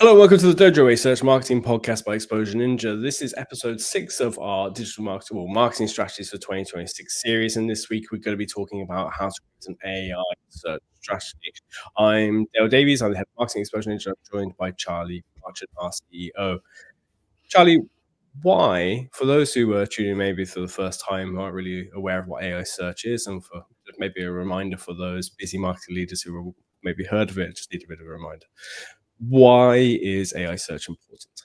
Hello, welcome to the Dojo, a search marketing podcast by Exposure Ninja. This is episode 6 of our digital marketing strategies for 2026 series. And this week, we're going to be talking about how to create an AI search strategy. I'm Dale Davies. I'm the head of marketing at Exposure Ninja. I'm joined by Charlie Marchant, our CEO. Charlie, why, for those who are tuning maybe for the first time, who aren't really aware of what AI search is, and for maybe a reminder for those busy marketing leaders who have maybe heard of it, just need a bit of a reminder. Why is AI search important?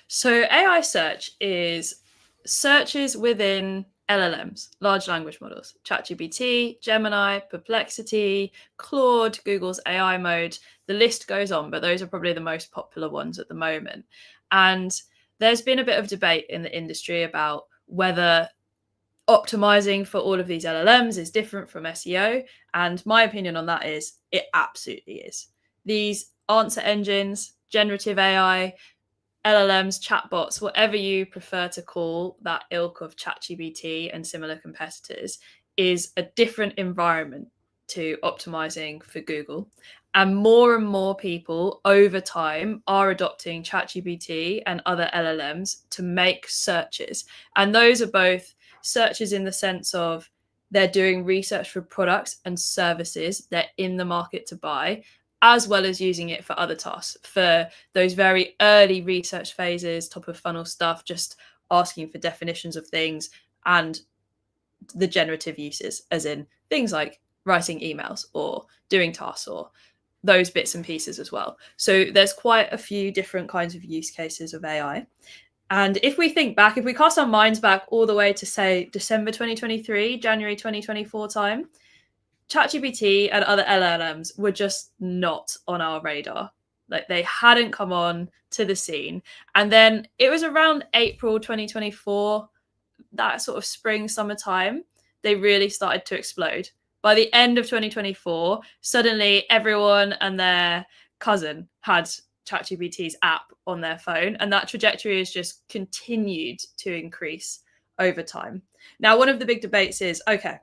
So AI search is searches within LLMs, large language models, ChatGPT, Gemini, Perplexity, Claude, Google's AI mode. The list goes on, but those are probably the most popular ones at the moment. And there's been a bit of debate in the industry about whether optimizing for all of these LLMs is different from SEO. And my opinion on that is it absolutely is. These answer engines, generative AI, LLMs, chatbots, whatever you prefer to call that ilk of ChatGPT and similar competitors, is a different environment to optimizing for Google. And more people over time are adopting ChatGPT and other LLMs to make searches. And those are both searches in the sense of they're doing research for products and services they're in the market to buy, as well as using it for other tasks, for those very early research phases, top of funnel stuff, just asking for definitions of things, and the generative uses, as in things like writing emails or doing tasks or those bits and pieces as well. So there's quite a few different kinds of use cases of AI. And if we think back, if we cast our minds back all the way to, say, December 2023, January 2024 time, ChatGPT and other LLMs were just not on our radar. Like, they hadn't come on to the scene. And then it was around April 2024, that sort of spring, summertime, they really started to explode. By the end of 2024, suddenly everyone and their cousin had ChatGPT's app on their phone, and that trajectory has just continued to increase over time. Now, one of the big debates is, okay,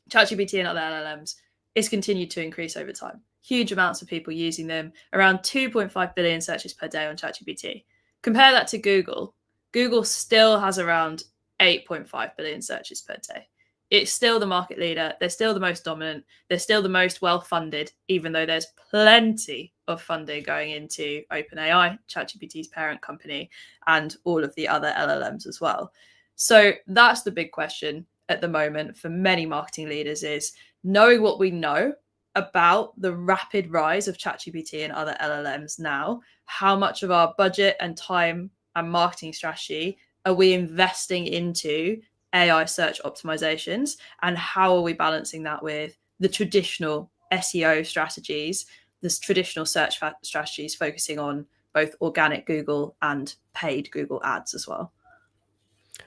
ChatGPT and other LLMs is continued to increase over time. Huge amounts of people using them, around 2.5 billion searches per day on ChatGPT. Compare that to Google. Google still has around 8.5 billion searches per day. It's still the market leader. They're still the most dominant. They're still the most well-funded, even though there's plenty of funding going into OpenAI, ChatGPT's parent company, and all of the other LLMs as well. So that's the big question at the moment for many marketing leaders, is knowing what we know about the rapid rise of ChatGPT and other LLMs now, how much of our budget and time and marketing strategy are we investing into AI search optimizations, and how are we balancing that with the traditional SEO strategies, the traditional search strategies focusing on both organic Google and paid Google ads as well.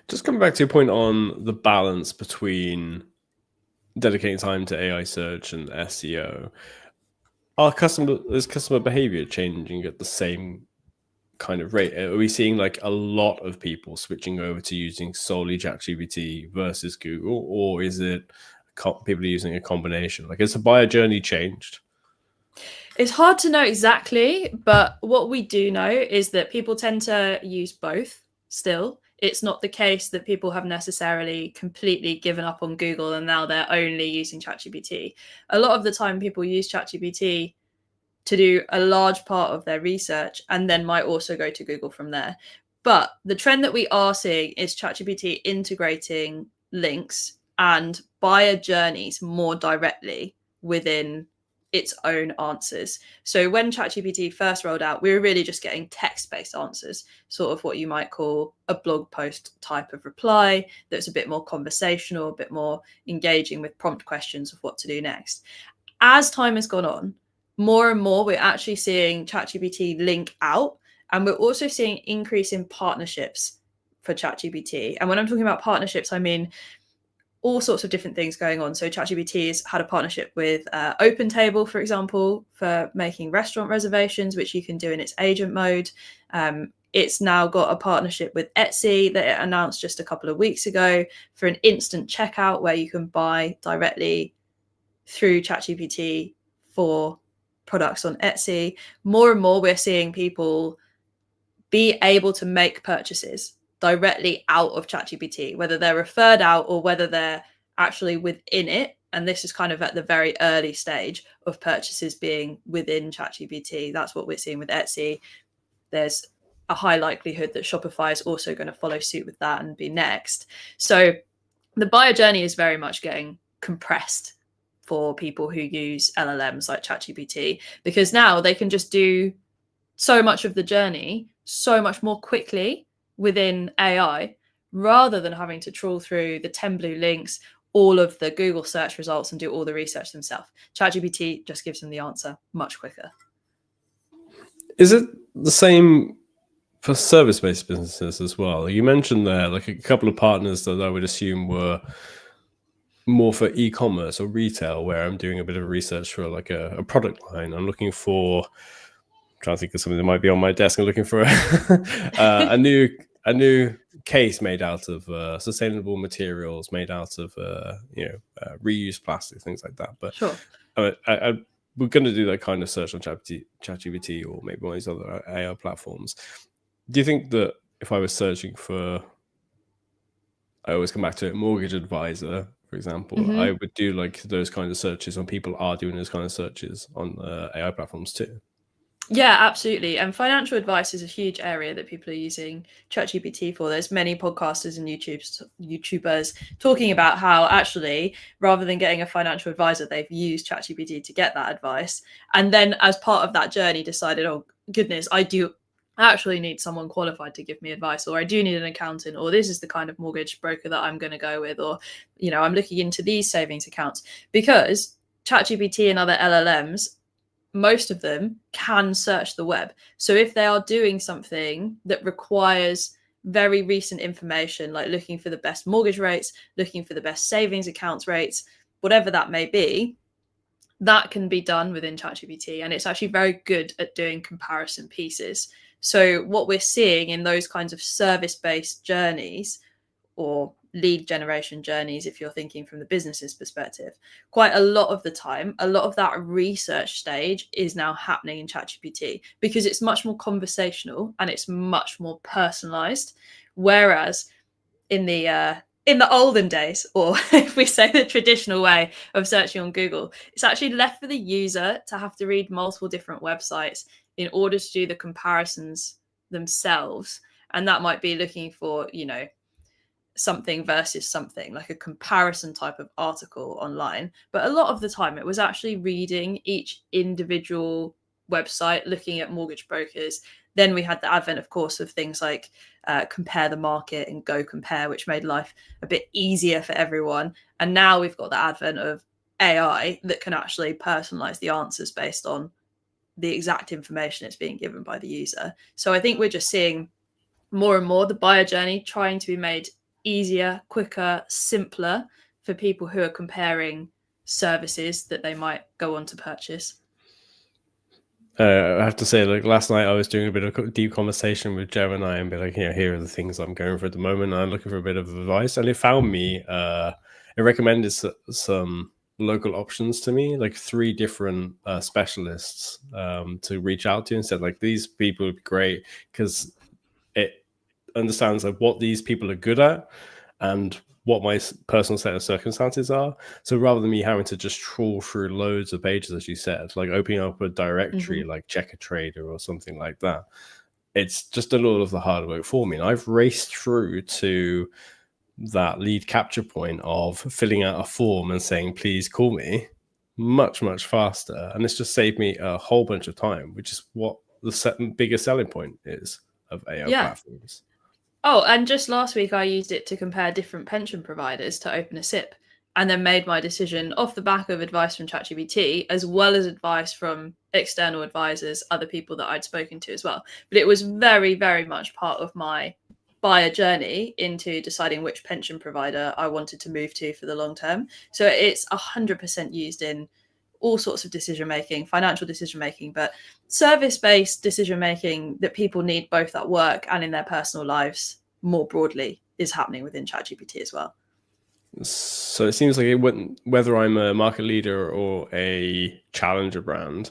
Just coming back to your point on the balance between dedicating time to AI search and SEO, is customer behavior changing at the same kind of rate? Are we seeing like a lot of people switching over to using solely ChatGPT versus Google, or is it people using a combination? Like, has the buyer journey changed? It's hard to know exactly, but what we do know is that people tend to use both still. It's not the case that people have necessarily completely given up on Google and now they're only using ChatGPT. A lot of the time people use ChatGPT to do a large part of their research and then might also go to Google from there. But the trend that we are seeing is ChatGPT integrating links and buyer journeys more directly within its own answers. So when ChatGPT first rolled out, we were really just getting text-based answers, sort of what you might call a blog post type of reply that's a bit more conversational, a bit more engaging with prompt questions of what to do next. As time has gone on, more and more we're actually seeing ChatGPT link out, and we're also seeing increase in partnerships for ChatGPT. And when I'm talking about partnerships, I mean all sorts of different things going on. So ChatGPT has had a partnership with OpenTable, for example, for making restaurant reservations, which you can do in its agent mode. It's now got a partnership with Etsy that it announced just a couple of weeks ago for an instant checkout where you can buy directly through ChatGPT for products on Etsy, more and more we're seeing people be able to make purchases directly out of ChatGPT, whether they're referred out or whether they're actually within it. And this is kind of at the very early stage of purchases being within ChatGPT. That's what we're seeing with Etsy. There's a high likelihood that Shopify is also going to follow suit with that and be next. So the buyer journey is very much getting compressed for people who use LLMs like ChatGPT, because now they can just do so much of the journey so much more quickly within AI, rather than having to trawl through the 10 blue links, all of the Google search results, and do all the research themselves. ChatGPT just gives them the answer much quicker. Is it the same for service-based businesses as well? You mentioned there like a couple of partners that I would assume were more for e-commerce or retail, where I'm doing a bit of research for like a product line. I'm looking for, I'm trying to think of something that might be on my desk. I'm looking for a new case made out of sustainable materials, made out of reused plastic, things like that. But sure, we're going to do that kind of search on ChatGPT or maybe one of these other AI platforms. Do you think that if I was searching for, I always come back to it, mortgage advisor, for example, I would do like those kinds of searches, and people are doing those kind of searches on AI platforms too? Yeah, absolutely. And financial advice is a huge area that people are using ChatGPT for. There's many podcasters and YouTubers talking about how actually, rather than getting a financial advisor, they've used ChatGPT to get that advice. And then as part of that journey decided, oh goodness, I do actually need someone qualified to give me advice, or I do need an accountant, or this is the kind of mortgage broker that I'm going to go with, or, I'm looking into these savings accounts. Because ChatGPT and other LLMs, most of them can search the web. So if they are doing something that requires very recent information, like looking for the best mortgage rates, looking for the best savings accounts rates, whatever that may be, that can be done within ChatGPT. And it's actually very good at doing comparison pieces. So what we're seeing in those kinds of service-based journeys, or lead generation journeys, if you're thinking from the business's perspective, quite a lot of the time, a lot of that research stage is now happening in ChatGPT, because it's much more conversational and it's much more personalized. Whereas in the olden days, or if we say the traditional way of searching on Google, it's actually left for the user to have to read multiple different websites in order to do the comparisons themselves. And that might be looking for, something versus something, like a comparison type of article online. But a lot of the time it was actually reading each individual website, looking at mortgage brokers. Then we had the advent, of course, of things like Compare the Market and Go Compare, which made life a bit easier for everyone. And now we've got the advent of AI that can actually personalize the answers based on the exact information it's being given by the user. So I think we're just seeing more and more the buyer journey trying to be made easier, quicker, simpler for people who are comparing services that they might go on to purchase. I have to say, like last night I was doing a bit of deep conversation with Gemini and be like, here are the things I'm going for at the moment. I'm looking for a bit of advice, and it found me, it recommended some local options to me, like 3 different specialists to reach out to, and said like, these people would be great because it understands like what these people are good at and what my personal set of circumstances are. So rather than me having to just trawl through loads of pages, as you said, like opening up a directory like Checker Trader or something like that, it's just a lot of the hard work for me. And I've raced through to that lead capture point of filling out a form and saying, please call me, much, much faster. And it's just saved me a whole bunch of time, which is what the biggest selling point is of AI platforms. Oh, and just last week I used it to compare different pension providers to open a SIP, and then made my decision off the back of advice from ChatGPT, as well as advice from external advisors, other people that I'd spoken to as well. But it was very, very much part of my buyer journey into deciding which pension provider I wanted to move to for the long term. So it's 100% used in all sorts of decision making, financial decision making, but service-based decision making that people need both at work and in their personal lives more broadly is happening within ChatGPT as well. So it seems like whether I'm a market leader or a challenger brand,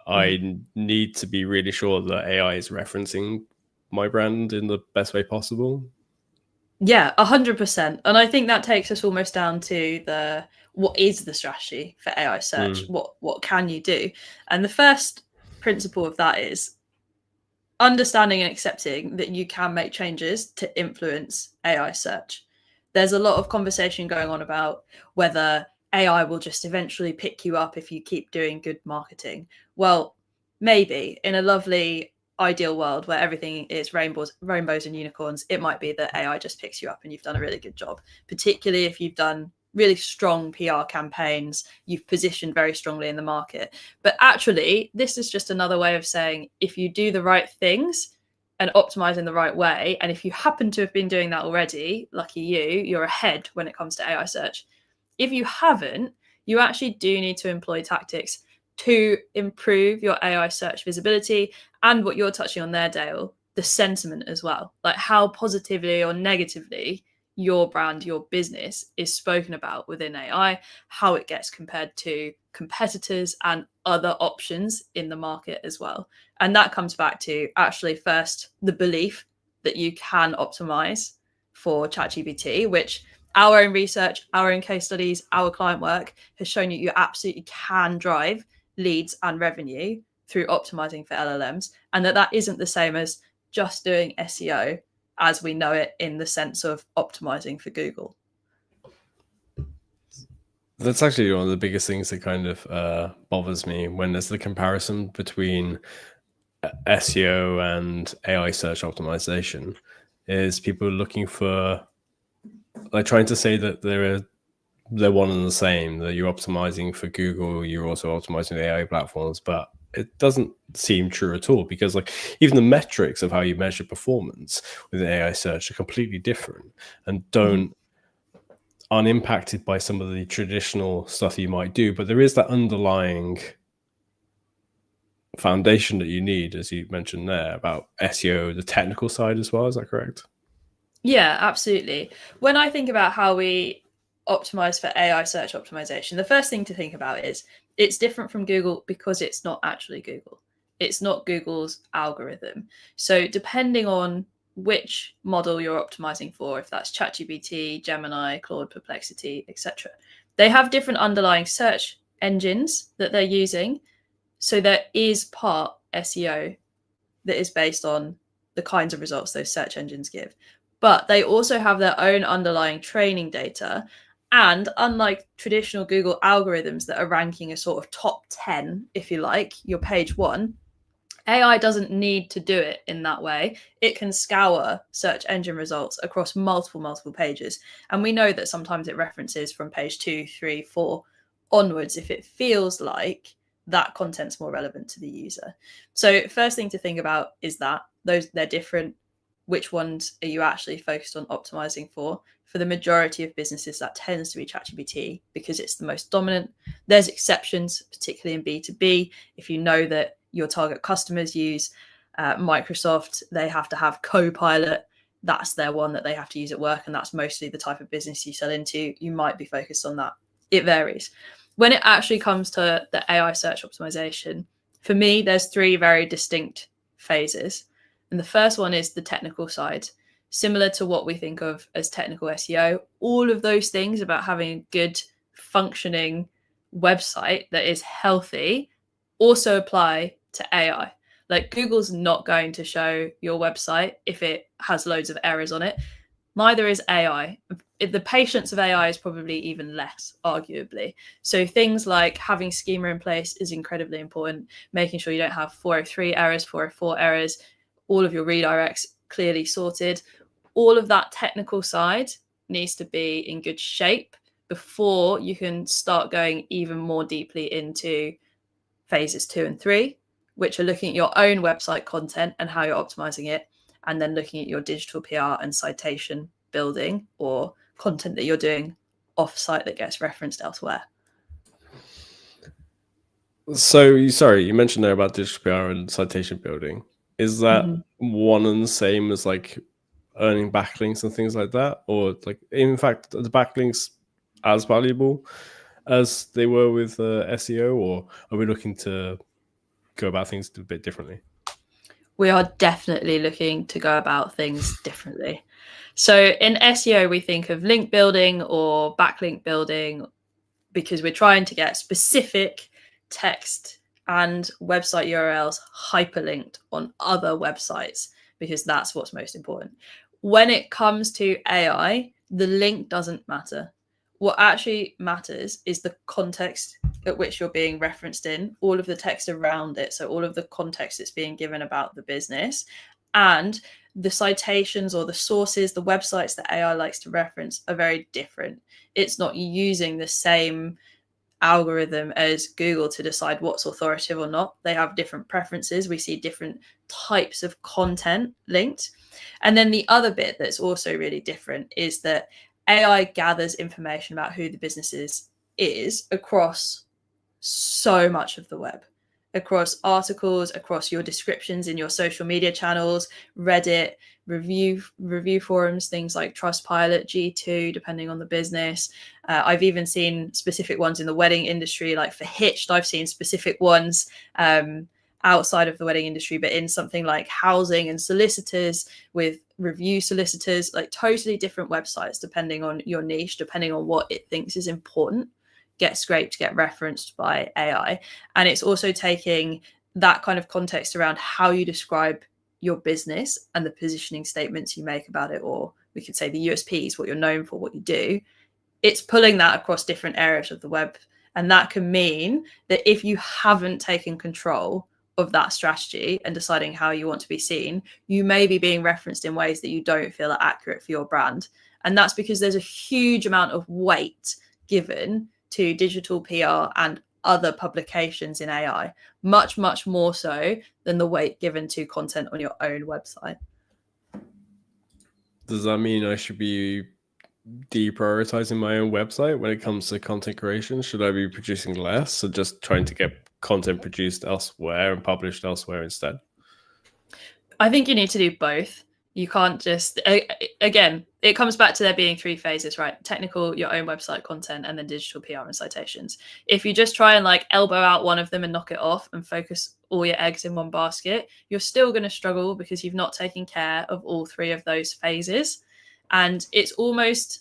I need to be really sure that AI is referencing my brand in the best way possible. Yeah, 100%. And I think that takes us almost down to what is the strategy for AI search? What can you do? And the first principle of that is understanding and accepting that you can make changes to influence AI search. There's a lot of conversation going on about whether AI will just eventually pick you up if you keep doing good marketing. Well, maybe in a lovely ideal world where everything is rainbows and unicorns, it might be that AI just picks you up and you've done a really good job, particularly if you've done really strong PR campaigns, you've positioned very strongly in the market. But actually, this is just another way of saying if you do the right things and optimize in the right way, and if you happen to have been doing that already, lucky you, you're ahead when it comes to AI search. If you haven't, you actually do need to employ tactics to improve your AI search visibility and what you're touching on there, Dale, the sentiment as well. Like how positively or negatively your brand, your business is spoken about within AI, how it gets compared to competitors and other options in the market as well. And that comes back to actually first the belief that you can optimize for ChatGPT, which our own research, our own case studies, our client work has shown you absolutely can drive leads and revenue through optimizing for LLMs, and that isn't the same as just doing SEO as we know it in the sense of optimizing for Google. That's actually one of the biggest things that kind of bothers me when there's the comparison between SEO and AI search optimization is people looking for, like, trying to say that they're one and the same, that you're optimizing for Google, you're also optimizing the AI platforms, but it doesn't seem true at all, because like even the metrics of how you measure performance with AI search are completely different and aren't impacted by some of the traditional stuff you might do. But there is that underlying foundation that you need, as you mentioned there, about SEO, the technical side as well. Is that correct? Yeah, absolutely. When I think about how we optimize for AI search optimization, the first thing to think about is it's different from Google because it's not actually Google. It's not Google's algorithm. So depending on which model you're optimizing for, if that's ChatGPT, Gemini, Claude, Perplexity, etc., they have different underlying search engines that they're using. So there is part SEO that is based on the kinds of results those search engines give. But they also have their own underlying training data. And unlike traditional Google algorithms that are ranking a sort of top 10, if you like, your page one, AI doesn't need to do it in that way. It can scour search engine results across multiple pages. And we know that sometimes it references from page 2, 3, 4 onwards if it feels like that content's more relevant to the user. So first thing to think about is that they're different. Which ones are you actually focused on optimizing for? For the majority of businesses, that tends to be ChatGPT because it's the most dominant. There's exceptions, particularly in B2B. If you know that your target customers use Microsoft, they have to have Copilot. That's their one that they have to use at work, and that's mostly the type of business you sell into. You might be focused on that. It varies. When it actually comes to the AI search optimization, for me, there's three very distinct phases. And the first one is the technical side, similar to what we think of as technical SEO. All of those things about having a good functioning website that is healthy also apply to AI. Like Google's not going to show your website if it has loads of errors on it. Neither is AI. The patience of AI is probably even less, arguably. So things like having schema in place is incredibly important, making sure you don't have 403 errors, 404 errors, all of your redirects clearly sorted. All of that technical side needs to be in good shape before you can start going even more deeply into phases 2 and 3, which are looking at your own website content and how you're optimizing it, and then looking at your digital PR and citation building or content that you're doing off-site that gets referenced elsewhere. So, sorry, you mentioned there about digital PR and citation building. Is that one and the same as like earning backlinks and things like that? Or like, in fact, are the backlinks as valuable as they were with SEO, or are we looking to go about things a bit differently? We are definitely looking to go about things differently. So in SEO, we think of link building or backlink building because we're trying to get specific text and website URLs hyperlinked on other websites, because that's what's most important. When it comes to AI, the link doesn't matter. What actually matters is the context at which you're being referenced in, all of the text around it. So all of the context that's being given about the business, and the citations or the sources, the websites that AI likes to reference are very different. It's not using the same algorithm as Google to decide what's authoritative or not. They have different preferences. We see different types of content linked. And then the other bit that's also really different is that AI gathers information about who the business is across so much of the web, across articles, across your descriptions in your social media channels, Reddit, review forums, things like Trustpilot, G2, depending on the business. I've even seen specific ones in the wedding industry, like for Hitched. I've seen specific ones outside of the wedding industry, but in something like housing and solicitors, with review solicitors, like totally different websites depending on your niche, depending on what it thinks is important, get scraped, get referenced by AI. And it's also taking that kind of context around how you describe your business and the positioning statements you make about it, or we could say the USPs, what you're known for, what you do. It's pulling that across different areas of the web. And that can mean that if you haven't taken control of that strategy and deciding how you want to be seen, you may be being referenced in ways that you don't feel are accurate for your brand. And that's because there's a huge amount of weight given to digital PR and other publications in AI, much, much more so than the weight given to content on your own website. Does that mean I should be deprioritizing my own website when it comes to content creation? Should I be producing less or just trying to get content produced elsewhere and published elsewhere instead? I think you need to do both. You can't just, again, it comes back to there being three phases, right? Technical, your own website content, and then digital PR and citations. If you just try and like elbow out one of them and knock it off and focus all your eggs in one basket, you're still going to struggle because you've not taken care of all three of those phases. And it's almost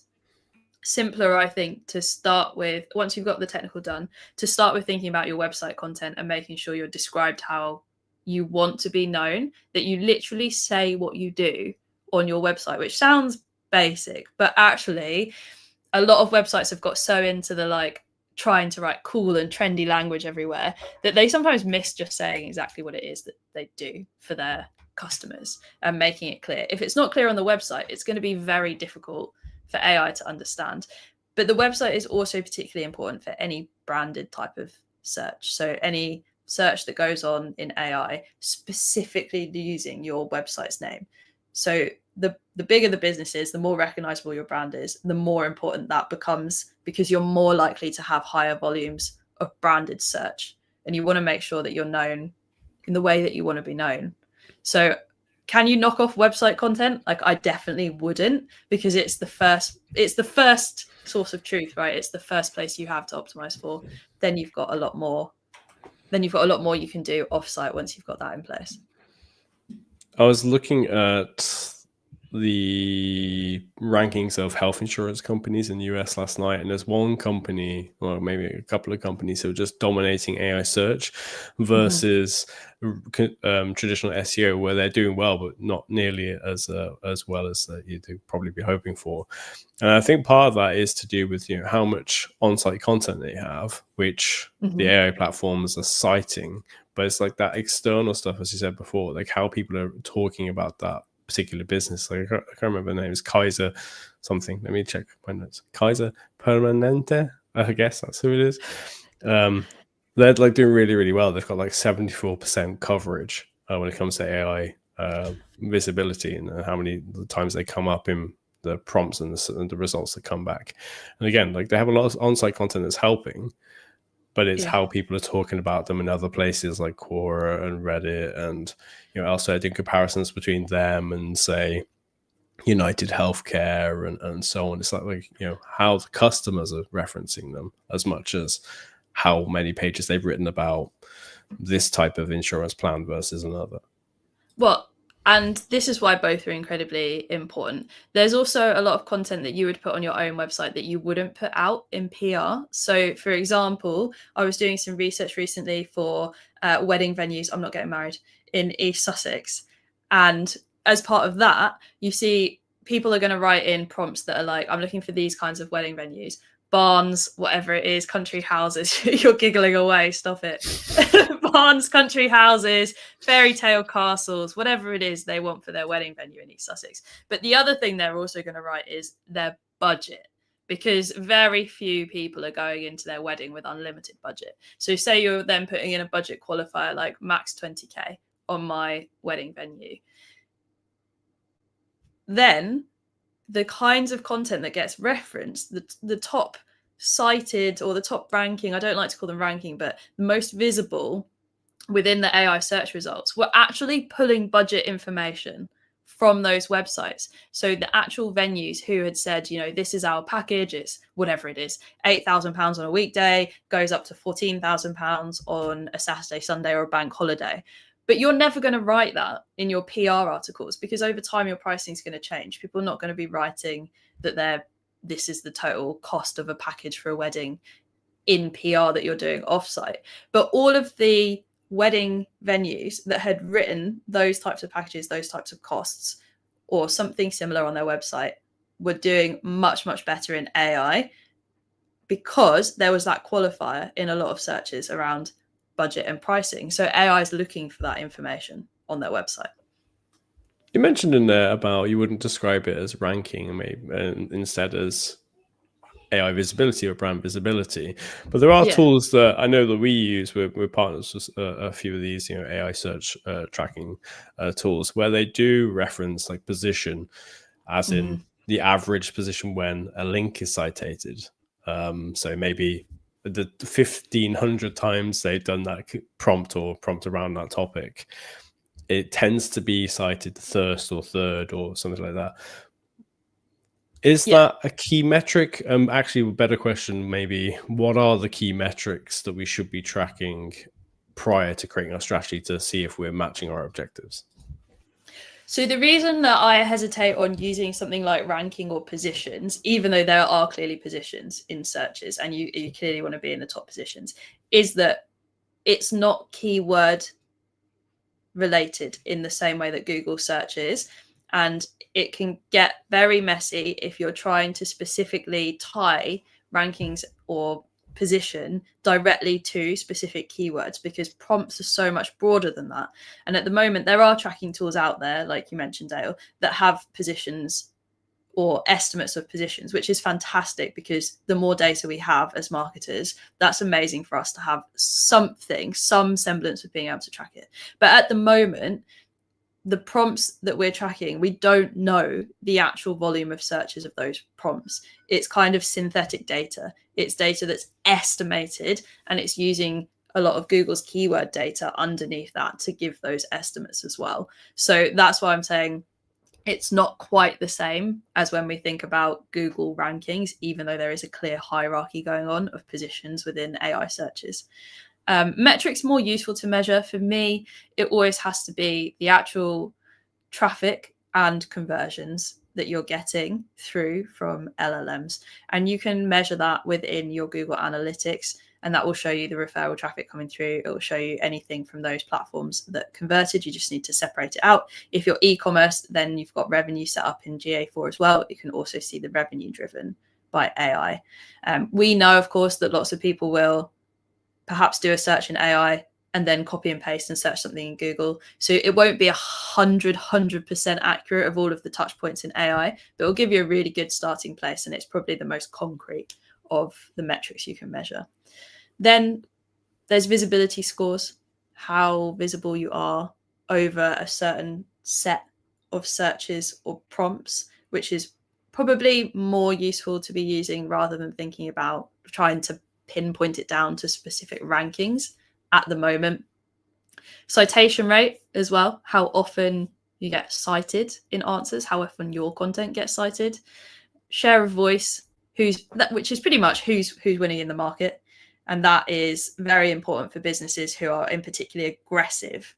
simpler, I think, to start with, once you've got the technical done, to start with thinking about your website content and making sure you're described how you want to be known, that you literally say what you do on your website, which sounds basic, but actually a lot of websites have got so into the like trying to write cool and trendy language everywhere that they sometimes miss just saying exactly what it is that they do for their customers and making it clear. If it's not clear on the website, it's going to be very difficult for AI to understand. But the website is also particularly important for any branded type of search. So any search that goes on in AI, specifically using your website's name. So the bigger the business is, the more recognizable your brand is, the more important that becomes, because you're more likely to have higher volumes of branded search. And you want to make sure that you're known in the way that you want to be known. So can you knock off website content? Like, I definitely wouldn't, because it's the first source of truth, right? It's the first place you have to optimize for. Then you've got a lot more you can do offsite once you've got that in place. I was looking at the rankings of health insurance companies in the US last night, and there's one company, or maybe a couple of companies, who are just dominating AI search versus traditional SEO, where they're doing well, but not nearly as well as you'd probably be hoping for. And I think part of that is to do with how much on-site content they have, which the AI platforms are citing. But it's like that external stuff, as you said before, like how people are talking about that particular business. Like I can't remember the name. It's Kaiser something. Let me check my notes. Kaiser Permanente, I guess that's who it is. They're like doing really, really well. They've got like 74% coverage when it comes to AI visibility and how many times they come up in the prompts and the results that come back. And again, like they have a lot of on-site content that's helping, but it's how people are talking about them in other places like Quora and Reddit and elsewhere, doing comparisons between them and say United Healthcare and so on. It's like how the customers are referencing them as much as how many pages they've written about this type of insurance plan versus another. Well, and this is why both are incredibly important. There's also a lot of content that you would put on your own website that you wouldn't put out in PR. So, for example, I was doing some research recently for wedding venues. I'm not getting married in East Sussex. And as part of that, you see people are going to write in prompts that are like, I'm looking for these kinds of wedding venues. Barns, whatever it is, country houses. You're giggling away, stop it. Barns, country houses, fairy tale castles, whatever it is they want for their wedding venue in East Sussex. But the other thing they're also going to write is their budget, because very few people are going into their wedding with unlimited budget. So say you're then putting in a budget qualifier like max 20k on my wedding venue. Then the kinds of content that gets referenced, the top cited or the top ranking, I don't like to call them ranking, but the most visible within the AI search results, were actually pulling budget information from those websites. So the actual venues who had said, this is our package, it's whatever it is, £8,000 on a weekday, goes up to £14,000 on a Saturday, Sunday, or a bank holiday. But you're never going to write that in your PR articles, because over time your pricing is going to change. People are not going to be writing that this is the total cost of a package for a wedding in PR that you're doing offsite. But all of the wedding venues that had written those types of packages, those types of costs, or something similar on their website, were doing much, much better in AI, because there was that qualifier in a lot of searches around budget and pricing. So AI is looking for that information on their website. You mentioned in there about you wouldn't describe it as ranking, maybe instead as AI visibility or brand visibility. But there are tools that I know that we use. We're partners with a few of these, AI search tracking tools, where they do reference like position, as in the average position when a link is cited. So maybe the 1,500 times they've done that prompt around that topic, it tends to be cited first or third or something like that. Is that a key metric? Actually, a better question maybe, what are the key metrics that we should be tracking prior to creating our strategy to see if we're matching our objectives? So the reason that I hesitate on using something like ranking or positions, even though there are clearly positions in searches and you clearly want to be in the top positions, is that it's not keyword related in the same way that Google search is. And it can get very messy if you're trying to specifically tie rankings or position directly to specific keywords, because prompts are so much broader than that. And at the moment, there are tracking tools out there, like you mentioned, Dale, that have positions or estimates of positions, which is fantastic, because the more data we have as marketers, that's amazing for us to have some semblance of being able to track it. But at the moment, the prompts that we're tracking, we don't know the actual volume of searches of those prompts. It's kind of synthetic data. It's data that's estimated, and it's using a lot of Google's keyword data underneath that to give those estimates as well. So that's why I'm saying it's not quite the same as when we think about Google rankings, even though there is a clear hierarchy going on of positions within AI searches. Metrics more useful to measure for me. It always has to be the actual traffic and conversions that you're getting through from LLMs, and you can measure that within your Google Analytics, and that will show you the referral traffic coming through. It will show you anything from those platforms that converted. You just need to separate it out. If you're e-commerce, then you've got revenue set up in GA4 as well. You can also see the revenue driven by AI. We know, of course, that lots of people will perhaps do a search in AI and then copy and paste and search something in Google. So it won't be 100% accurate of all of the touch points in AI, but it'll give you a really good starting place. And it's probably the most concrete of the metrics you can measure. Then there's visibility scores, how visible you are over a certain set of searches or prompts, which is probably more useful to be using rather than thinking about trying to pinpoint it down to specific rankings at the moment. Citation rate as well, how often you get cited in answers, how often your content gets cited. Share of voice, which is pretty much who's winning in the market. And that is very important for businesses who are in particularly aggressive,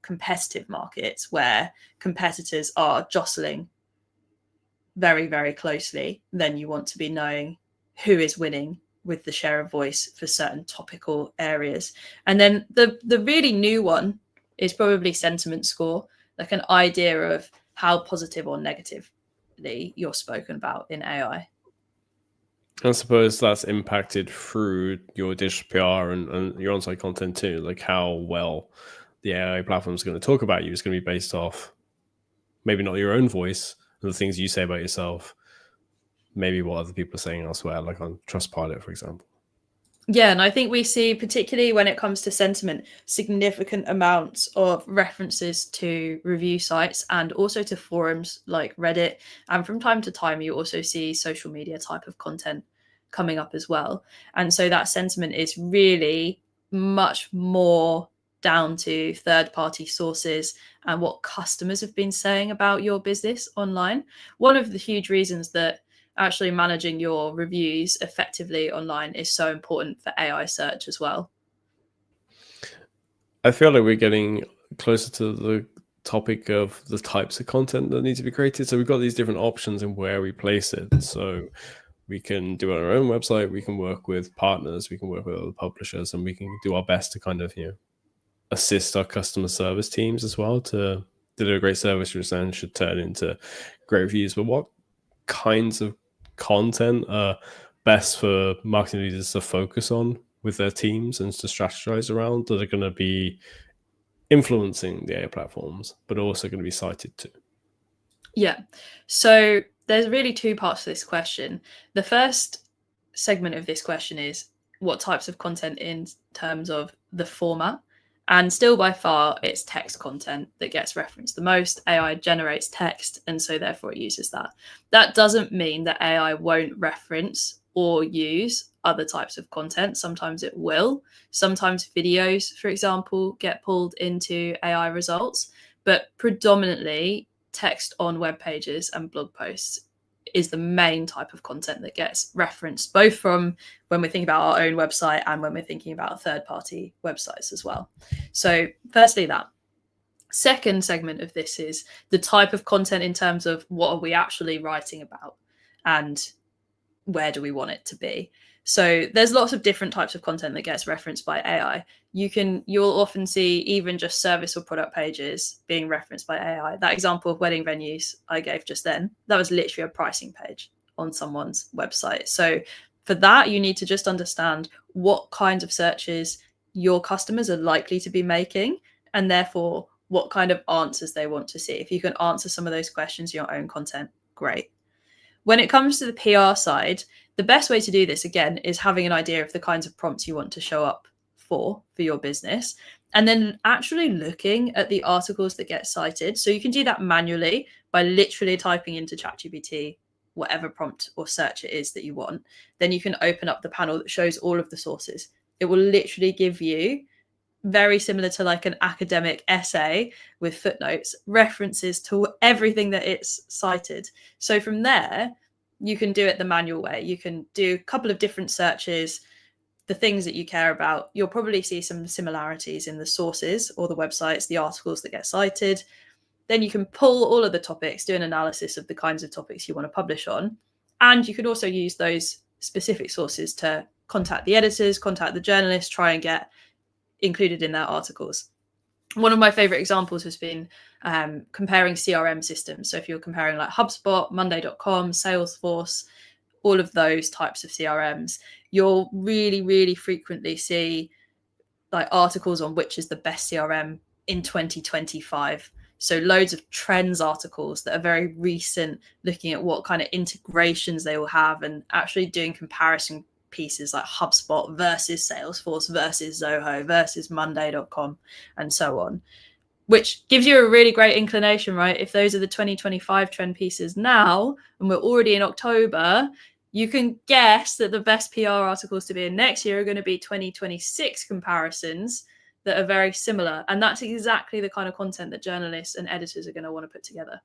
competitive markets where competitors are jostling very, very closely. Then you want to be knowing who is winning with the share of voice for certain topical areas. And then the really new one is probably sentiment score, like an idea of how positive or negatively you're spoken about in AI. I suppose that's impacted through your digital PR and your on-site content too. Like how well the AI platform is going to talk about you is going to be based off maybe not your own voice and the things you say about yourself, maybe what other people are saying elsewhere, like on Trustpilot, for example. Yeah, and I think we see, particularly when it comes to sentiment, significant amounts of references to review sites and also to forums like Reddit. And from time to time, you also see social media type of content coming up as well. And so that sentiment is really much more down to third-party sources and what customers have been saying about your business online. One of the huge reasons that actually managing your reviews effectively online is so important for AI search as well. I feel like we're getting closer to the topic of the types of content that need to be created. So we've got these different options in where we place it. So we can do it on our own website, we can work with partners, we can work with other publishers, and we can do our best to kind of, assist our customer service teams as well to deliver a great service, which then should turn into great reviews. But what kinds of content are best for marketing leaders to focus on with their teams and to strategize around that are going to be influencing the AI platforms, but also going to be cited too? Yeah. So there's really two parts to this question. The first segment of this question is what types of content in terms of the format. And still by far, it's text content that gets referenced the most. AI generates text, and so therefore it uses that. That doesn't mean that AI won't reference or use other types of content. Sometimes it will. Sometimes videos, for example, get pulled into AI results, but predominantly text on web pages and blog posts is the main type of content that gets referenced, both from when we're thinking about our own website and when we're thinking about third-party websites as well. So firstly, that. Second segment of this is the type of content in terms of what are we actually writing about and where do we want it to be. So there's lots of different types of content that gets referenced by AI. You'll often see even just service or product pages being referenced by AI. That example of wedding venues I gave just then, that was literally a pricing page on someone's website. So for that, you need to just understand what kinds of searches your customers are likely to be making, and therefore what kind of answers they want to see. If you can answer some of those questions in your own content, great. When it comes to the PR side, the best way to do this, again, is having an idea of the kinds of prompts you want to show up for your business, and then actually looking at the articles that get cited. So you can do that manually by literally typing into ChatGPT whatever prompt or search it is that you want. Then you can open up the panel that shows all of the sources. It will literally give you, very similar to like an academic essay with footnotes, references to everything that it's cited. So from there, you can do it the manual way. You can do a couple of different searches, the things that you care about. You'll probably see some similarities in the sources or the websites, the articles that get cited. Then you can pull all of the topics, do an analysis of the kinds of topics you want to publish on. And you can also use those specific sources to contact the editors, contact the journalists, try and get included in their articles. One of my favorite examples has been comparing CRM systems. So if you're comparing like HubSpot, Monday.com, Salesforce, all of those types of CRMs, you'll really, really frequently see like articles on which is the best CRM in 2025. So loads of trends articles that are very recent, looking at what kind of integrations they will have and actually doing comparison pieces like HubSpot versus Salesforce versus Zoho versus Monday.com and so on, which gives you a really great inclination, right? If those are the 2025 trend pieces now, and we're already in October, you can guess that the best PR articles to be in next year are going to be 2026 comparisons that are very similar. And that's exactly the kind of content that journalists and editors are going to want to put together.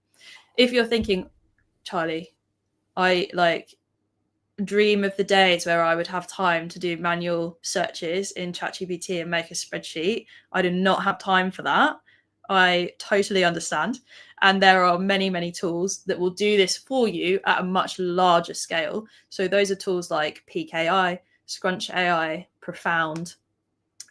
If you're thinking, Charlie, I dream of the days where I would have time to do manual searches in ChatGPT and make a spreadsheet. I do not have time for that. I totally understand. And there are many, many tools that will do this for you at a much larger scale. So those are tools like Peak AI, Scrunch AI, Profound,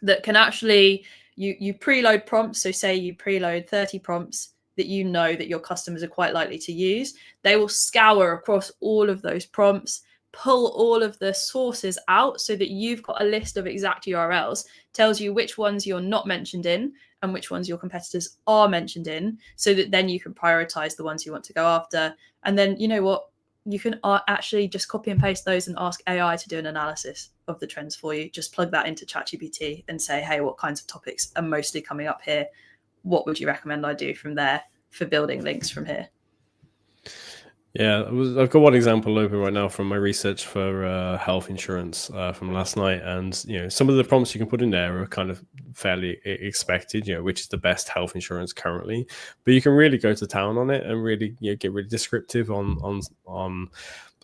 that can actually, you preload prompts. So say you preload 30 prompts that you know that your customers are quite likely to use. They will scour across all of those prompts, pull all of the sources out so that you've got a list of exact URLs, tells you which ones you're not mentioned in and which ones your competitors are mentioned in, so that then you can prioritize the ones you want to go after. And then, you know what, you can actually just copy and paste those and ask AI to do an analysis of the trends for you. Just plug that into ChatGPT and say, hey, what kinds of topics are mostly coming up here? What would you recommend I do from there for building links from here? Yeah, I've got one example open right now from my research for health insurance from last night, and some of the prompts you can put in there are kind of fairly expected. Which is the best health insurance currently, but you can really go to town on it and really get really descriptive on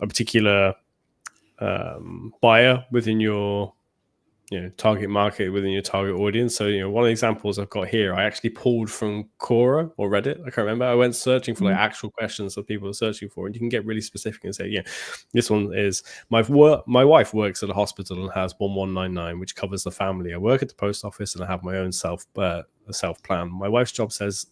a particular buyer within your target market, within your target audience. So one of the examples I've got here, I actually pulled from Quora or Reddit, I can't remember. I went searching for like actual questions that people are searching for, and you can get really specific and say, this one is my wife works at a hospital and has 1199, which covers the family. I work at the post office and I have my own self plan. My wife's job says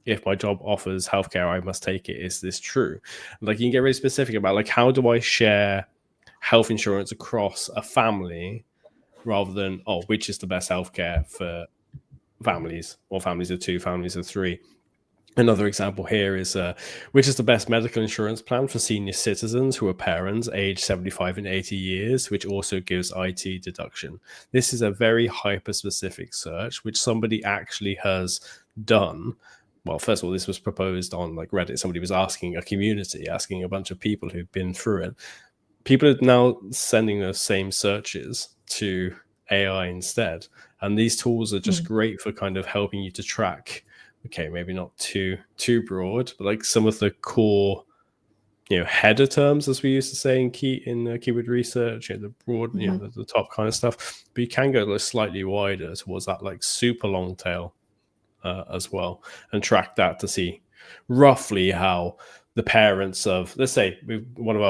if my job offers healthcare, I must take it. Is this true? Like, you can get really specific about like, how do I share health insurance across a family, rather than, which is the best healthcare for families, or families of 2, families of 3. Another example here is, which is the best medical insurance plan for senior citizens who are parents aged 75 and 80 years, which also gives IT deduction. This is a very hyper-specific search, which somebody actually has done. Well, first of all, this was proposed on like Reddit. Somebody was asking a community, asking a bunch of people who've been through it. People are now sending those same searches to AI instead, and these tools are just great for kind of helping you to track, okay, maybe not too broad, but like some of the core header terms, as we used to say in keyword research, the broad, the top kind of stuff, but you can go slightly wider towards that like super long tail as well, and track that to see roughly how the parents of, let's say, one of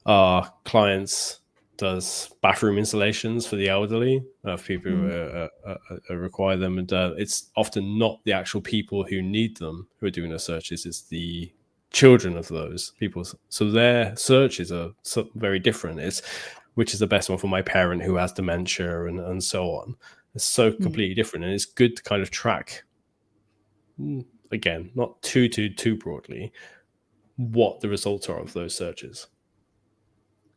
our clients does bathroom installations for the elderly, of people who require them, and it's often not the actual people who need them who are doing the searches, it's the children of those people. So their searches are very different. It's which is the best one for my parent who has dementia, and so on. It's so completely different, and it's good to kind of track, again, not too broadly, what the results are of those searches.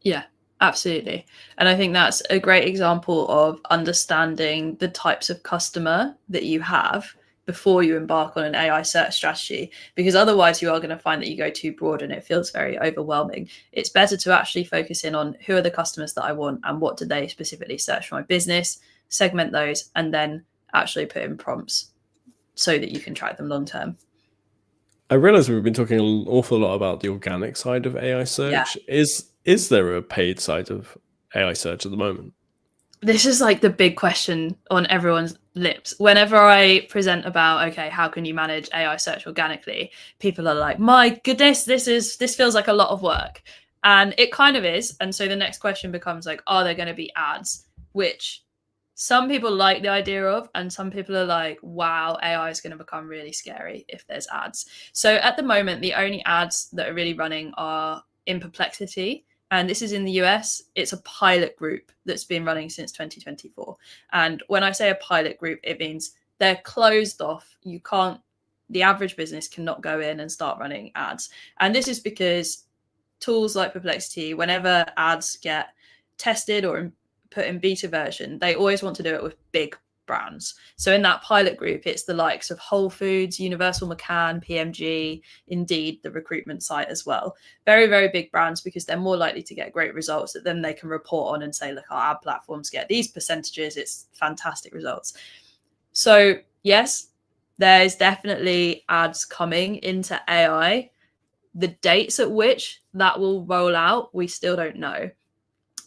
Yeah, absolutely. And I think that's a great example of understanding the types of customer that you have before you embark on an AI search strategy, because otherwise you are going to find that you go too broad and it feels very overwhelming. It's better to actually focus in on who are the customers that I want and what do they specifically search for my business, segment those, and then actually put in prompts so that you can track them long term. I realize we've been talking an awful lot about the organic side of AI search. Yeah. Is there a paid side of AI search at the moment? This is like the big question on everyone's lips. Whenever I present about, okay, how can you manage AI search organically? People are like, my goodness, this feels like a lot of work. And it kind of is. And so the next question becomes like, are there going to be ads? Which some people like the idea of, and some people are like, wow, AI is going to become really scary if there's ads. So at the moment, the only ads that are really running are in Perplexity. And this is in the US. It's a pilot group that's been running since 2024. And when I say a pilot group, it means they're closed off. The average business cannot go in and start running ads. And this is because tools like Perplexity, whenever ads get tested or put in beta version, they always want to do it with big brands. So in that pilot group, it's the likes of Whole Foods, Universal McCann, PMG, Indeed, the recruitment site as well. Very, very big brands, because they're more likely to get great results that then they can report on and say, look, our ad platforms get these percentages. It's fantastic results. So yes, there's definitely ads coming into AI. The dates at which that will roll out, we still don't know.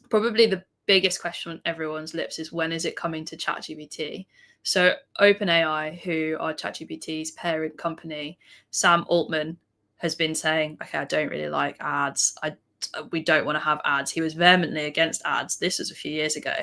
Probably the biggest question on everyone's lips is, when is it coming to ChatGPT? So OpenAI, who are ChatGPT's parent company, Sam Altman has been saying, okay, I don't really like ads. We don't want to have ads. He was vehemently against ads. This was a few years ago.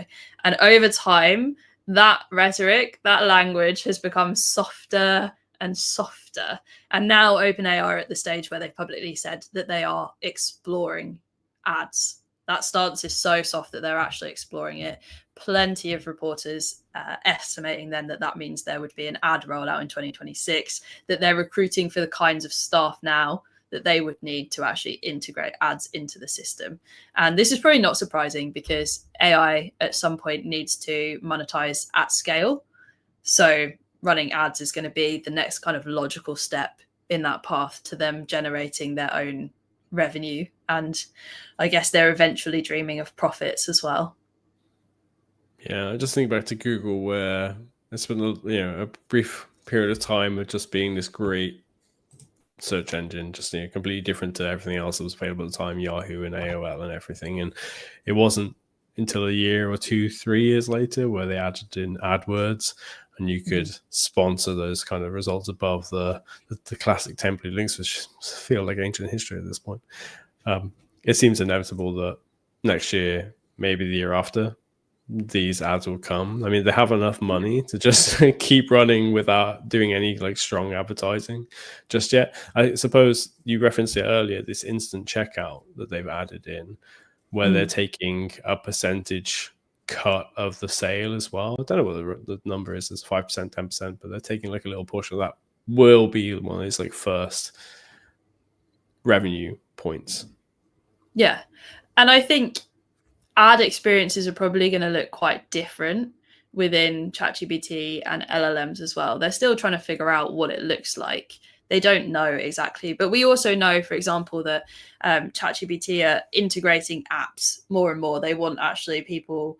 And over time, that rhetoric, that language has become softer and softer. And now OpenAI are at the stage where they've publicly said that they are exploring ads. That stance is so soft that they're actually exploring it. Plenty of reporters estimating then that means there would be an ad rollout in 2026, that they're recruiting for the kinds of staff now that they would need to actually integrate ads into the system. And this is probably not surprising, because AI at some point needs to monetize at scale. So running ads is going to be the next kind of logical step in that path to them generating their own revenue. And I guess they're eventually dreaming of profits as well. Yeah, I just think back to Google, where it's been a brief period of time of just being this great search engine, just completely different to everything else that was available at the time, Yahoo and AOL and everything. And it wasn't until a year or 2-3 years later where they added in AdWords, and you could sponsor those kind of results above the classic template links, which feel like ancient history at this point. It seems inevitable that next year, maybe the year after, these ads will come. I mean, they have enough money to just keep running without doing any strong advertising just yet. I suppose you referenced it earlier, this instant checkout that they've added in, where they're taking a percentage cut of the sale as well. I don't know what the number is. It's 5%, 10%, but they're taking a little portion of that. Will be one of these first revenue points. Yeah. And I think ad experiences are probably going to look quite different within ChatGPT and LLMs as well. They're still trying to figure out what it looks like. They don't know exactly. But we also know, for example, that ChatGPT are integrating apps more and more. They want actually people,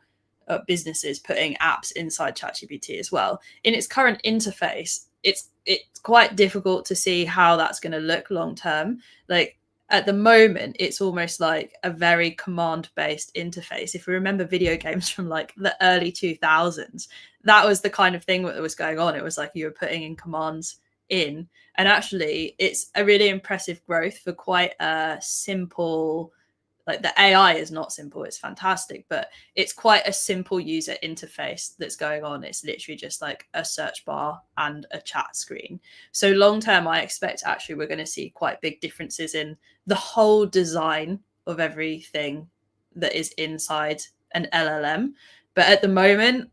businesses, putting apps inside ChatGPT as well. In its current interface, it's quite difficult to see how that's going to look long term. At the moment, it's almost like a very command-based interface. If we remember video games from the early 2000s, that was the kind of thing that was going on. It was like you were putting in commands in. And actually, it's a really impressive growth for quite a simple, the AI is not simple, it's fantastic, but it's quite a simple user interface that's going on. It's literally just a search bar and a chat screen. So long term, I expect actually we're going to see quite big differences in the whole design of everything that is inside an LLM. But at the moment,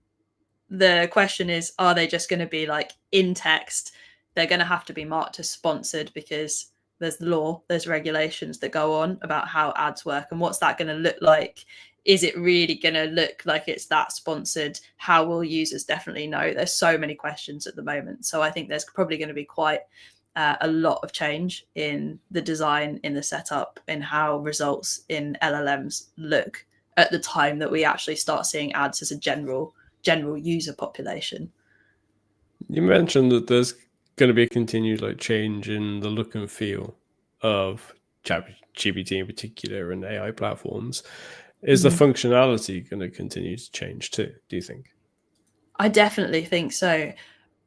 the question is, are they just going to be in text? They're going to have to be marked as sponsored, because there's law, there's regulations that go on about how ads work. And what's that going to look like? Is it really going to look like it's that sponsored? How will users definitely know? There's so many questions at the moment. So I think there's probably going to be quite a lot of change in the design, in the setup, in how results in LLMs look at the time that we actually start seeing ads as a general user population. You mentioned that there's going to be a continued change in the look and feel of ChatGPT in particular and AI platforms. Is the functionality going to continue to change too, do you think? I definitely think so.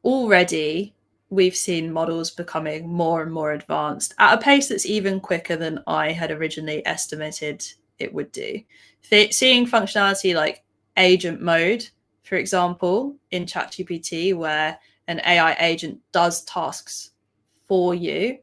Already, we've seen models becoming more and more advanced at a pace that's even quicker than I had originally estimated it would do. Seeing functionality like agent mode, for example, in ChatGPT, where an AI agent does tasks for you,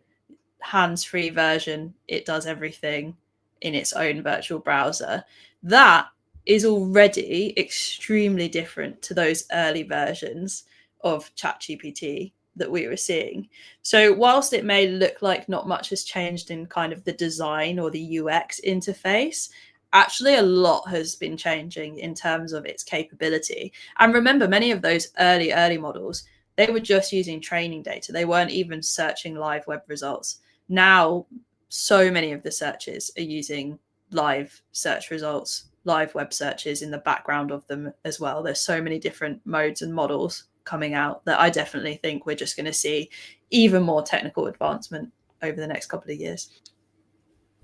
hands-free version, it does everything in its own virtual browser. That is already extremely different to those early versions of ChatGPT that we were seeing. So whilst it may look like not much has changed in kind of the design or the UX interface, actually a lot has been changing in terms of its capability. And remember, many of those early models, they were just using training data. They weren't even searching live web results. Now, so many of the searches are using live search results, live web searches in the background of them as well. There's so many different modes and models coming out that I definitely think we're just going to see even more technical advancement. over the next couple of years.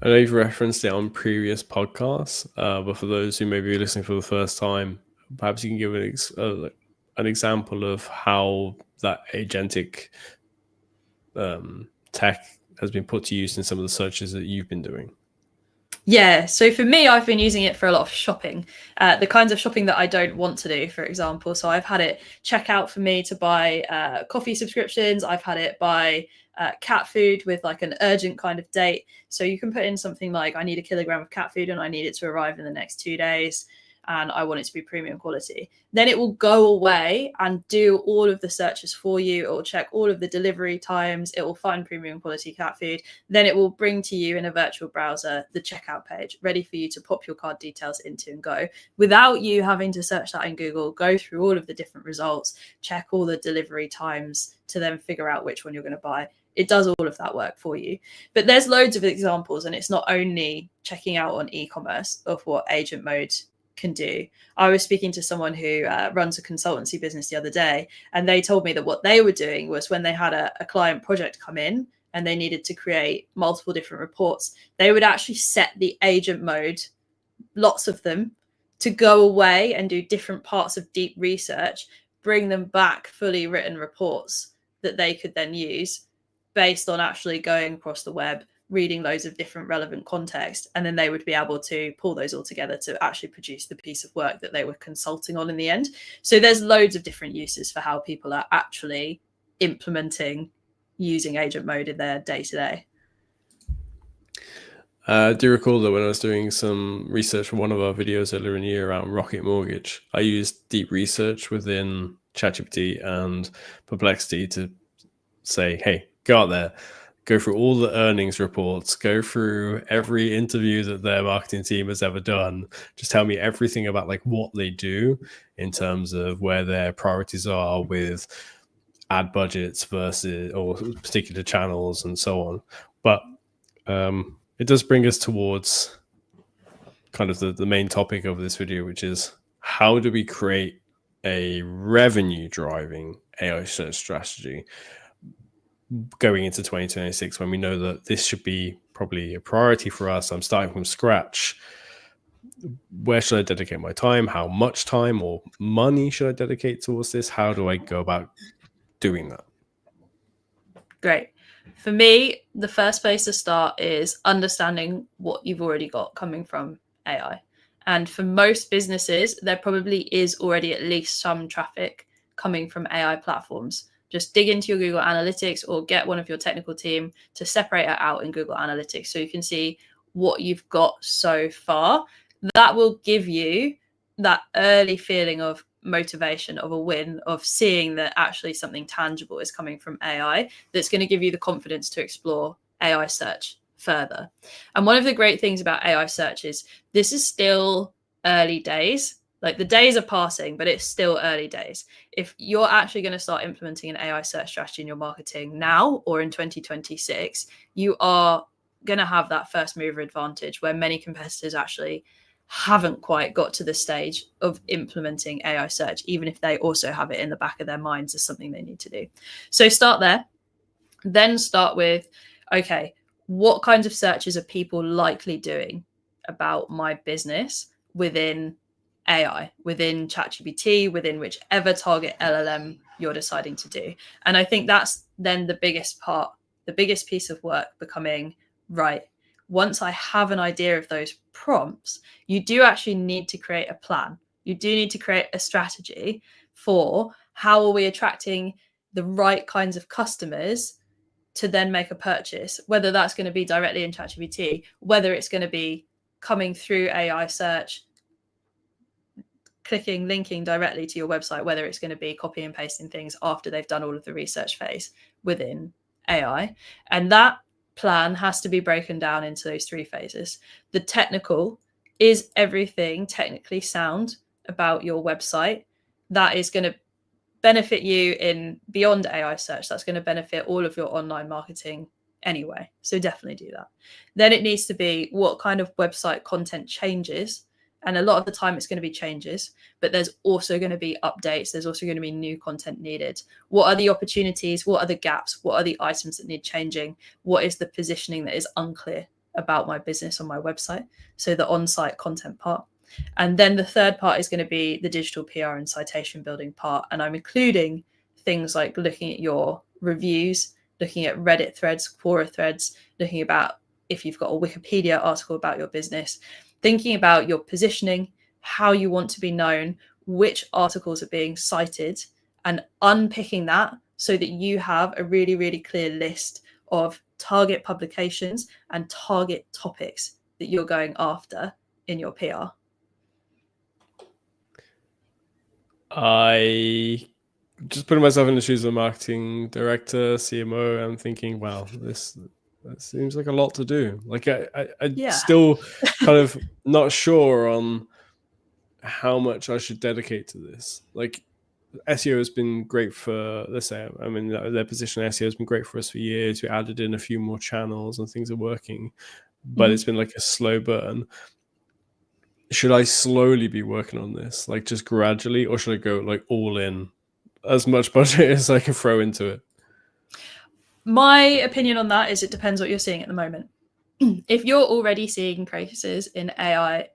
I know you've referenced it on previous podcasts, but for those who may be listening for the first time, perhaps you can give an example of how that agentic tech has been put to use in some of the searches that you've been doing. Yeah, so for me, I've been using it for a lot of shopping, the kinds of shopping that I don't want to do, for example. So I've had it check out for me to buy coffee subscriptions. I've had it buy cat food with like an urgent kind of date. So you can put in something like, I need 1 kilogram of cat food and I need it to arrive in the next 2 days. And I want it to be premium quality. Then it will go away and do all of the searches for you. It will check all of the delivery times. It will find premium quality cat food. Then it will bring to you in a virtual browser the checkout page, ready for you to pop your card details into and go, without you having to search that in Google, go through all of the different results, check all the delivery times to then figure out which one you're going to buy. It does all of that work for you. But there's loads of examples, and it's not only checking out on e-commerce of what agent mode can do. I was speaking to someone who runs a consultancy business the other day, and they told me that what they were doing was when they had a client project come in and they needed to create multiple different reports, they would actually set the agent mode, lots of them, to go away and do different parts of deep research, bring them back fully written reports that they could then use based on actually going across the web, reading loads of different relevant context, and then they would be able to pull those all together to actually produce the piece of work that they were consulting on in the end. So there's loads of different uses for how people are actually implementing using agent mode in their day-to-day. I do recall that when I was doing some research for one of our videos earlier in the year around Rocket Mortgage, I used deep research within ChatGPT and Perplexity to say, hey, go out there, go through all the earnings reports, go through every interview that their marketing team has ever done. Just tell me everything about like what they do in terms of where their priorities are with ad budgets versus or particular channels and so on. But it does bring us towards kind of the main topic of this video, which is how do we create a revenue driving AI search strategy going into 2026 when we know that this should be probably a priority for us. I'm starting from scratch. Where should I dedicate my time? How much time or money should I dedicate towards this? How do I go about doing that? Great. For me, the first place to start is understanding what you've already got coming from AI. And for most businesses, there probably is already at least some traffic coming from AI platforms. Just dig into your Google Analytics or get one of your technical team to separate it out in Google Analytics so you can see what you've got so far. That will give you that early feeling of motivation, of a win, of seeing that actually something tangible is coming from AI that's going to give you the confidence to explore AI search further. And one of the great things about AI search is this is still early days. Like the days are passing, but it's still early days. If you're actually going to start implementing an AI search strategy in your marketing now or in 2026, you are going to have that first mover advantage where many competitors actually haven't quite got to the stage of implementing AI search, even if they also have it in the back of their minds as something they need to do. So start there. Then start with, okay, what kinds of searches are people likely doing about my business within AI, within ChatGPT, within whichever target LLM you're deciding to do? And I think that's then the biggest part, the biggest piece of work becoming, right, once I have an idea of those prompts, you do actually need to create a plan. You do need to create a strategy for how are we attracting the right kinds of customers to then make a purchase, whether that's going to be directly in ChatGPT, whether it's going to be coming through AI search, clicking, linking directly to your website, whether it's going to be copy and pasting things after they've done all of the research phase within AI. And that plan has to be broken down into those 3 phases. The technical is everything technically sound about your website that is going to benefit you in beyond AI search. That's going to benefit all of your online marketing anyway. So definitely do that. Then it needs to be what kind of website content changes And a lot of the time it's going to be changes, but there's also going to be updates. There's also going to be new content needed. What are the opportunities? What are the gaps? What are the items that need changing? What is the positioning that is unclear about my business on my website? So the on-site content part. And then the third part is going to be the digital PR and citation building part. And I'm including things like looking at your reviews, looking at Reddit threads, Quora threads, looking about if you've got a Wikipedia article about your business, thinking about your positioning, how you want to be known, which articles are being cited, and unpicking that so that you have a really, really clear list of target publications and target topics that you're going after in your PR. I just putting myself in the shoes of a marketing director, CMO, I'm thinking, wow, this seems like a lot to do. Like I still kind of not sure on how much I should dedicate to this. Like SEO has been great for, let's say, I mean, their position SEO has been great for us for years. We added in a few more channels and things are working, but it's been like a slow burn. Should I slowly be working on this, like just gradually, or should I go like all in, as much budget as I can throw into it? My opinion on that is it depends what you're seeing at the moment. If you're already seeing increases in AI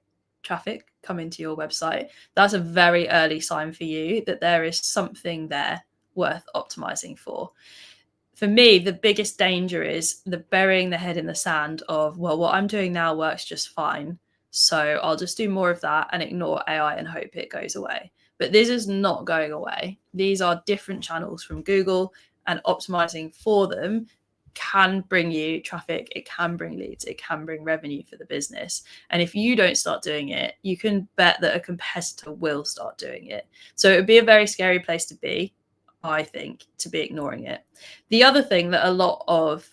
traffic come into your website, that's a very early sign for you that there is something there worth optimizing for. For me, the biggest danger is the burying the head in the sand of, well, what I'm doing now works just fine, so I'll just do more of that and ignore AI and hope it goes away. But this is not going away. These are different channels from Google, and optimizing for them can bring you traffic, it can bring leads, it can bring revenue for the business. And if you don't start doing it, you can bet that a competitor will start doing it. So it would be a very scary place to be, I think, to be ignoring it. The other thing that a lot of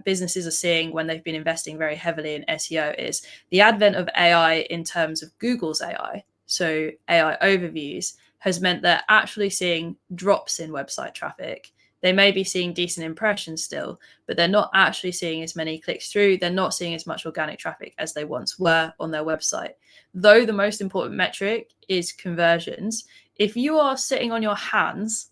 businesses are seeing when they've been investing very heavily in SEO is the advent of AI in terms of Google's AI. So AI overviews has meant they're actually seeing drops in website traffic. They may be seeing decent impressions still, but they're not actually seeing as many clicks through. They're not seeing as much organic traffic as they once were on their website. Though the most important metric is conversions, if you are sitting on your hands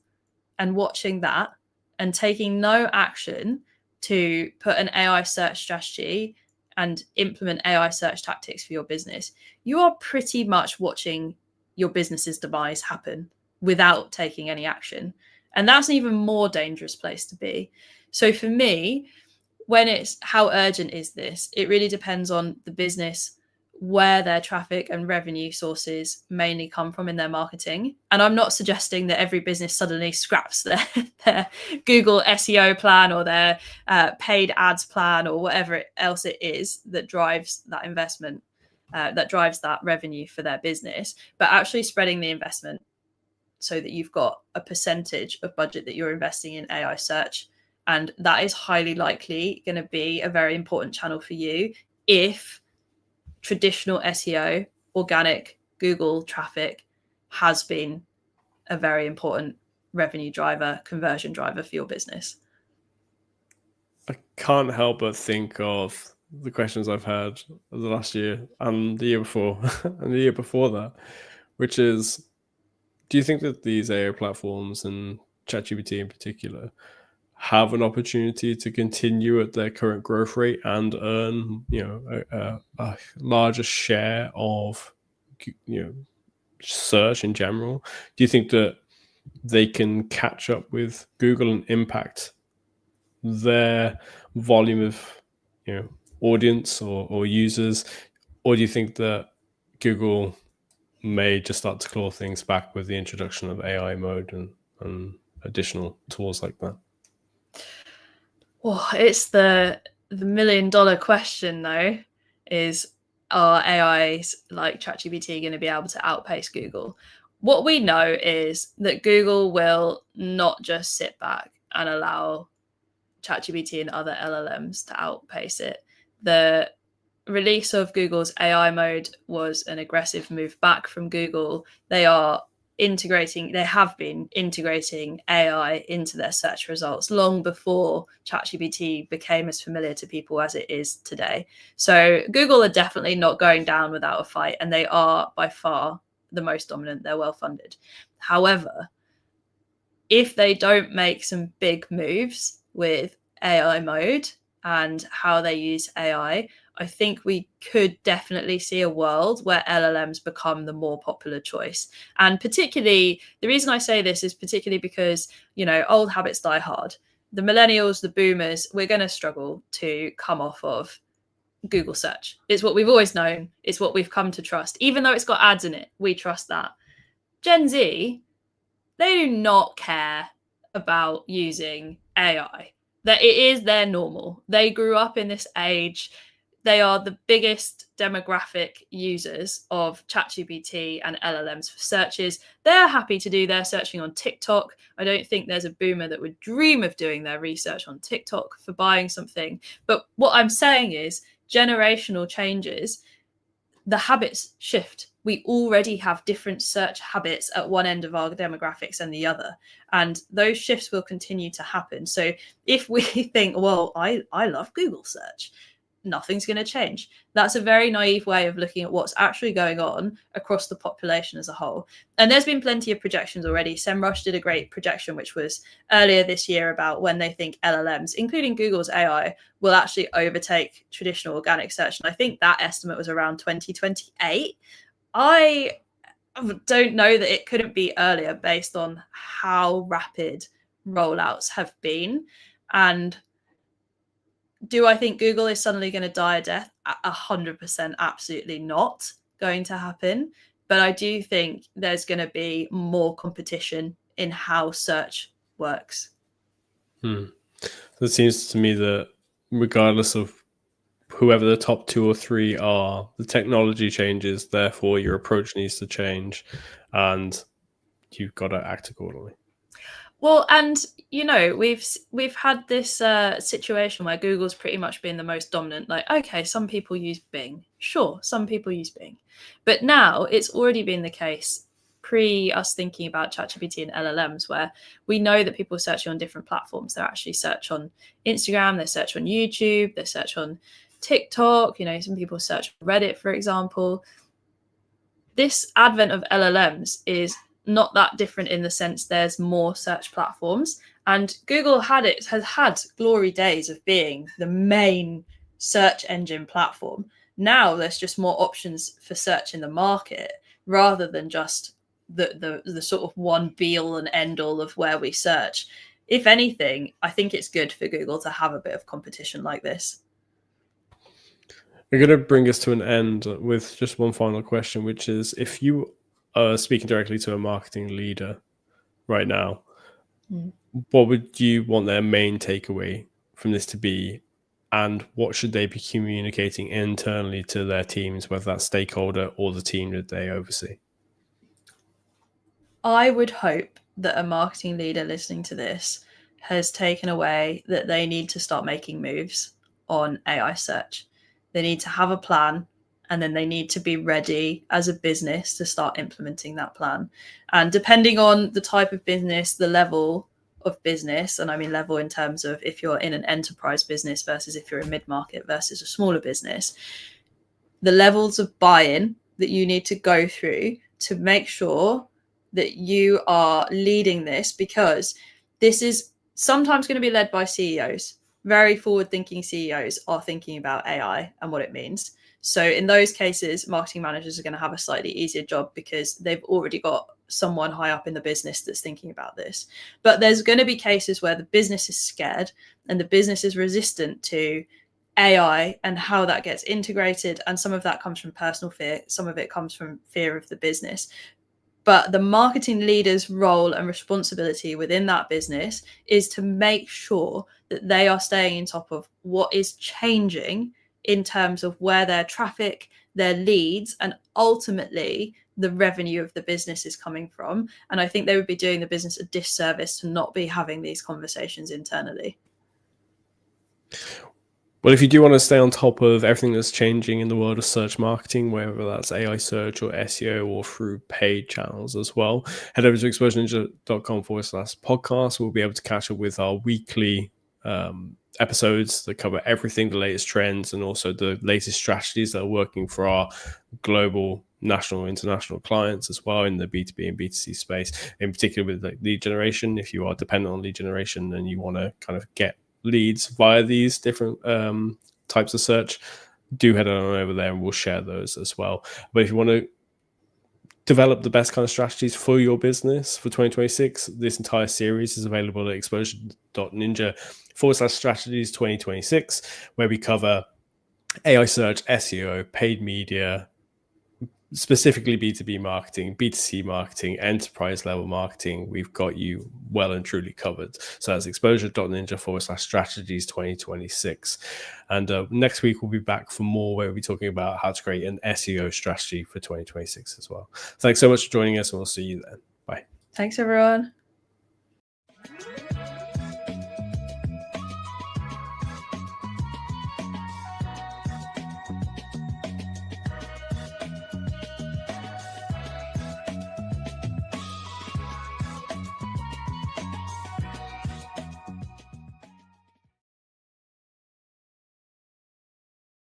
and watching that and taking no action to put an AI search strategy and implement AI search tactics for your business, you are pretty much watching your business's demise happen without taking any action. And that's an even more dangerous place to be. So for me, when it's how urgent is this, it really depends on the business, where their traffic and revenue sources mainly come from in their marketing. And I'm not suggesting that every business suddenly scraps their Google SEO plan or their paid ads plan or whatever else it is that drives that investment, that drives that revenue for their business, but actually spreading the investment so that you've got a percentage of budget that you're investing in AI search. And that is highly likely going to be a very important channel for you if traditional SEO, organic Google traffic has been a very important revenue driver, conversion driver for your business. I can't help but think of the questions I've had the last year and the year before and the year before that, which is, do you think that these AI platforms and ChatGPT in particular have an opportunity to continue at their current growth rate and earn, a larger share of, search in general? Do you think that they can catch up with Google and impact their volume of, audience or users, or do you think that Google may just start to claw things back with the introduction of AI mode and additional tools like that? Well, it's the $1 million question, though, is, are AIs like ChatGPT going to be able to outpace Google? What we know is that Google will not just sit back and allow ChatGPT and other LLMs to outpace it. The release of Google's AI mode was an aggressive move back from Google. They are they have been integrating AI into their search results long before ChatGPT became as familiar to people as it is today. So Google are definitely not going down without a fight, and they are by far the most dominant. They're well funded. However, if they don't make some big moves with AI mode and how they use AI, I think we could definitely see a world where LLMs become the more popular choice. And particularly, the reason I say this is particularly because, old habits die hard. The millennials, the boomers, we're going to struggle to come off of Google search. It's what we've always known. It's what we've come to trust. Even though it's got ads in it, we trust that. Gen Z, they do not care about using AI. That it is their normal. They grew up in this age. They are the biggest demographic users of ChatGPT and LLMs for searches. They're happy to do their searching on TikTok. I don't think there's a boomer that would dream of doing their research on TikTok for buying something. But what I'm saying is generational changes, the habits shift. We already have different search habits at one end of our demographics and the other, and those shifts will continue to happen. So if we think, well, I love Google search, nothing's going to change. That's a very naive way of looking at what's actually going on across the population as a whole. And there's been plenty of projections already. SEMrush did a great projection, which was earlier this year, about when they think LLMs, including Google's AI, will actually overtake traditional organic search. And I think that estimate was around 2028. I don't know that it couldn't be earlier based on how rapid rollouts have been. And do I think Google is suddenly going to die a death? 100%, absolutely not going to happen. But I do think there's going to be more competition in how search works. It seems to me that regardless of whoever the top 2 or 3 are, the technology changes, therefore your approach needs to change, and you've got to act accordingly. Well, and we've had this situation where Google's pretty much been the most dominant. Like, okay, some people use Bing. Sure, some people use Bing. But now it's already been the case pre us thinking about ChatGPT and LLMs, where we know that people are searching on different platforms. They actually search on Instagram, they search on YouTube, they search on TikTok. Some people search on Reddit, for example. This advent of LLMs is not that different in the sense there's more search platforms, and Google has had glory days of being the main search engine platform. Now there's just more options for search in the market rather than just the sort of one be all and end all of where we search. If anything, I think it's good for Google to have a bit of competition like this. We're going to bring us to an end with just one final question, which is, if you are speaking directly to a marketing leader right now, what would you want their main takeaway from this to be? And what should they be communicating internally to their teams, whether that's stakeholder or the team that they oversee? I would hope that a marketing leader listening to this has taken away that they need to start making moves on AI search. They need to have a plan, and then they need to be ready as a business to start implementing that plan. And depending on the type of business, the level of business, and I mean level in terms of if you're in an enterprise business versus if you're a mid-market versus a smaller business, the levels of buy-in that you need to go through to make sure that you are leading this, because this is sometimes going to be led by CEOs. Very forward-thinking CEOs are thinking about AI and what it means. So in those cases, marketing managers are going to have a slightly easier job because they've already got someone high up in the business that's thinking about this. But there's going to be cases where the business is scared and the business is resistant to AI and how that gets integrated. And some of that comes from personal fear. Some of it comes from fear of the business. But the marketing leader's role and responsibility within that business is to make sure that they are staying on top of what is changing in terms of where their traffic, their leads, and ultimately the revenue of the business is coming from. And I think they would be doing the business a disservice to not be having these conversations internally. Well, if you do want to stay on top of everything that's changing in the world of search marketing, whether that's AI search or SEO or through paid channels as well, head over to exposureninja.com/podcast. We'll be able to catch up with our weekly episodes that cover everything, the latest trends, and also the latest strategies that are working for our global, national, international clients as well in the B2B and B2C space, in particular with like lead generation. If you are dependent on lead generation and you want to kind of get leads via these different types of search, do head on over there and we'll share those as well. But if you want to develop the best kind of strategies for your business for 2026, this entire series is available at exposure.ninja/strategies 2026, where we cover AI search, SEO, paid media, specifically B2B marketing, B2C marketing, enterprise level marketing. We've got you well and truly covered. So that's exposure.ninja/strategies 2026. And next week we'll be back for more, where we'll be talking about how to create an SEO strategy for 2026 as well. Thanks so much for joining us, and we'll see you then. Bye. Thanks, everyone.